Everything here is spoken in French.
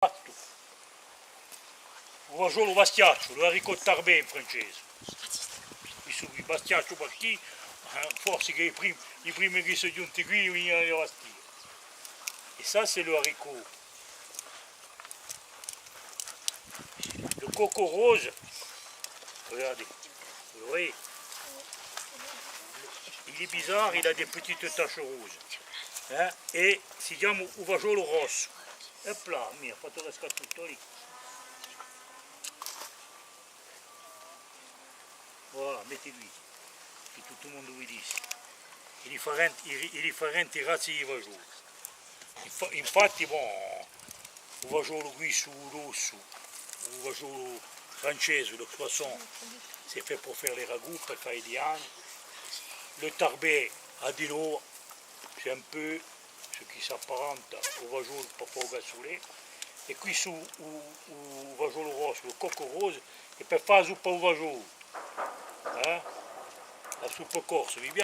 Fatto. Un solo bastiaccio, lo haricot tarbé in francese. Il bastiaccio perché forse che i primi che sono giunti qui venivano le bastire. Et ça c'est le haricot. Le coco rose, regardez, vous voyez, il est bizarre, il a des petites taches rouges. Hein? E si chiama uvasciolo rosso. E là, mi ha fatto la tutto lì. Voilà, mettez-lui, che tutto il mondo vi dice. I differenti razze di uvasciolo. Infatti, bon, uvasciolo qui su rosso, uvasciolo francese, le poisson, c'est fait pour faire les ragoûts, pour faire les dianes. Le tarbé à Dilo, c'est un peu ce qui s'apparente au uvasciolo parfois gasolé. E qui su uvasciolo rosso, il coco rose, e per fare la zuppa uvasciolo, la zuppa corsa, vi piace?